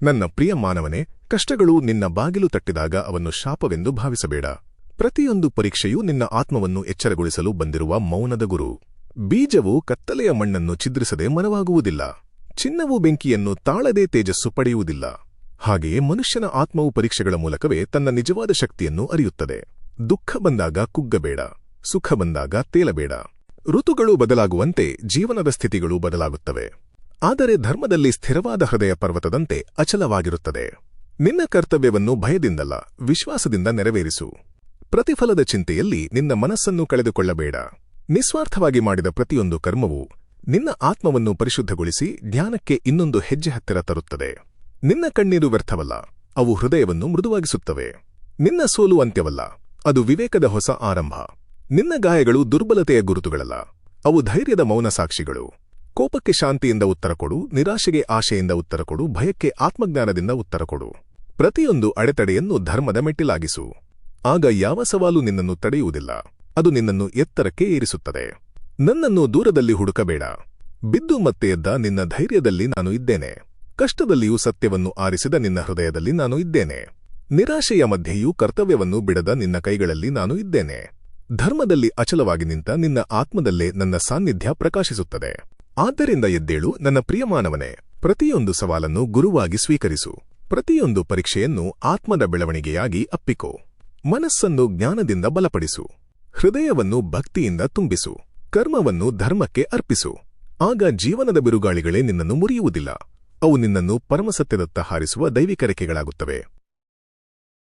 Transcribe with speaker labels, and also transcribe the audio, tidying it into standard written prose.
Speaker 1: ನನ್ನ ಪ್ರಿಯ ಮಾನವನೇ, ಕಷ್ಟಗಳು ನಿನ್ನ ಬಾಗಿಲು ತಟ್ಟಿದಾಗ ಅವನ್ನು ಶಾಪವೆಂದು ಭಾವಿಸಬೇಡ. ಪ್ರತಿಯೊಂದು ಪರೀಕ್ಷೆಯೂ ನಿನ್ನ ಆತ್ಮವನ್ನು ಎಚ್ಚರಗೊಳಿಸಲು ಬಂದಿರುವ ಮೌನದ ಗುರು. ಬೀಜವು ಕತ್ತಲೆಯ ಮಣ್ಣನ್ನು ಛಿದ್ರಿಸದೆ ಮರವಾಗುವುದಿಲ್ಲ. ಚಿನ್ನವು ಬೆಂಕಿಯನ್ನು ತಾಳದೆ ತೇಜಸ್ಸು ಪಡೆಯುವುದಿಲ್ಲ. ಹಾಗೆಯೇ ಮನುಷ್ಯನ ಆತ್ಮವು ಪರೀಕ್ಷೆಗಳ ಮೂಲಕವೇ ತನ್ನ ನಿಜವಾದ ಶಕ್ತಿಯನ್ನು ಅರಿಯುತ್ತದೆ. ದುಃಖ ಬಂದಾಗ ಕುಗ್ಗಬೇಡ, ಸುಖ ಬಂದಾಗ ತೇಲಬೇಡ. ಋತುಗಳು ಬದಲಾಗುವಂತೆ ಜೀವನದ ಸ್ಥಿತಿಗಳು ಬದಲಾಗುತ್ತವೆ. ಆದರೆ ಧರ್ಮದಲ್ಲಿ ಸ್ಥಿರವಾದ ಹೃದಯ ಪರ್ವತದಂತೆ ಅಚಲವಾಗಿರುತ್ತದೆ. ನಿನ್ನ ಕರ್ತವ್ಯವನ್ನು ಭಯದಿಂದಲ್ಲ, ವಿಶ್ವಾಸದಿಂದ ನೆರವೇರಿಸು. ಪ್ರತಿಫಲದ ಚಿಂತೆಯಲ್ಲಿ ನಿನ್ನ ಮನಸ್ಸನ್ನು ಕಳೆದುಕೊಳ್ಳಬೇಡ. ನಿಸ್ವಾರ್ಥವಾಗಿ ಮಾಡಿದ ಪ್ರತಿಯೊಂದು ಕರ್ಮವೂ ನಿನ್ನ ಆತ್ಮವನ್ನು ಪರಿಶುದ್ಧಗೊಳಿಸಿ ಜ್ಞಾನಕ್ಕೆ ಇನ್ನೊಂದು ಹೆಜ್ಜೆ ಹತ್ತಿರ ತರುತ್ತದೆ. ನಿನ್ನ ಕಣ್ಣೀರು ವ್ಯರ್ಥವಲ್ಲ, ಅವು ಹೃದಯವನ್ನು ಮೃದುವಾಗಿಸುತ್ತವೆ. ನಿನ್ನ ಸೋಲು ಅಂತ್ಯವಲ್ಲ, ಅದು ವಿವೇಕದ ಹೊಸ ಆರಂಭ. ನಿನ್ನ ಗಾಯಗಳು ದುರ್ಬಲತೆಯ ಗುರುತುಗಳಲ್ಲ, ಅವು ಧೈರ್ಯದ ಮೌನ ಸಾಕ್ಷಿಗಳು. ಕೋಪಕ್ಕೆ ಶಾಂತಿಯಿಂದ ಉತ್ತರ ಕೊಡು, ನಿರಾಶೆಗೆ ಆಶೆಯಿಂದ ಉತ್ತರ ಕೊಡು, ಭಯಕ್ಕೆ ಆತ್ಮಜ್ಞಾನದಿಂದ ಉತ್ತರ ಕೊಡು. ಪ್ರತಿಯೊಂದು ಅಡೆತಡೆಯನ್ನು ಧರ್ಮದ ಮೆಟ್ಟಿಲಾಗಿಸು. ಆಗ ಯಾವ ಸವಾಲು ನಿನ್ನನ್ನು ತಡೆಯುವುದಿಲ್ಲ, ಅದು ನಿನ್ನನ್ನು ಎತ್ತರಕ್ಕೆ ಏರಿಸುತ್ತದೆ. ನನ್ನನ್ನು ದೂರದಲ್ಲಿ ಹುಡುಕಬೇಡ. ಬಿದ್ದು ಮತ್ತೆ ಎದ್ದ ನಿನ್ನ ಧೈರ್ಯದಲ್ಲಿ ನಾನು ಇದ್ದೇನೆ. ಕಷ್ಟದಲ್ಲಿಯೂ ಸತ್ಯವನ್ನು ಆರಿಸಿದ ನಿನ್ನ ಹೃದಯದಲ್ಲಿ ನಾನು ಇದ್ದೇನೆ. ನಿರಾಶೆಯ ಮಧ್ಯೆಯೂ ಕರ್ತವ್ಯವನ್ನು ಬಿಡದ ನಿನ್ನ ಕೈಗಳಲ್ಲಿ ನಾನು ಇದ್ದೇನೆ. ಧರ್ಮದಲ್ಲಿ ಅಚಲವಾಗಿ ನಿಂತ ನಿನ್ನ ಆತ್ಮದಲ್ಲೇ ನನ್ನ ಸಾನ್ನಿಧ್ಯ ಪ್ರಕಾಶಿಸುತ್ತದೆ. ಆದ್ದರಿಂದ ಎದ್ದೇಳು ನನ್ನ ಪ್ರಿಯಮಾನವನೇ. ಪ್ರತಿಯೊಂದು ಸವಾಲನ್ನು ಗುರುವಾಗಿ ಸ್ವೀಕರಿಸು. ಪ್ರತಿಯೊಂದು ಪರೀಕ್ಷೆಯನ್ನು ಆತ್ಮದ ಬೆಳವಣಿಗೆಯಾಗಿ ಅಪ್ಪಿಕೋ. ಮನಸ್ಸನ್ನು ಜ್ಞಾನದಿಂದ ಬಲಪಡಿಸು. ಹೃದಯವನ್ನು ಭಕ್ತಿಯಿಂದ ತುಂಬಿಸು. ಕರ್ಮವನ್ನು ಧರ್ಮಕ್ಕೆ ಅರ್ಪಿಸು. ಆಗ ಜೀವನದ ಬಿರುಗಾಳಿಗಳೇ ನಿನ್ನನ್ನು ಮುರಿಯುವುದಿಲ್ಲ. ಅವು ನಿನ್ನನ್ನು ಪರಮಸತ್ಯದತ್ತ ಹಾರಿಸುವ ದೈವಿಕ ರೆಕ್ಕೆಗಳಾಗುತ್ತವೆ.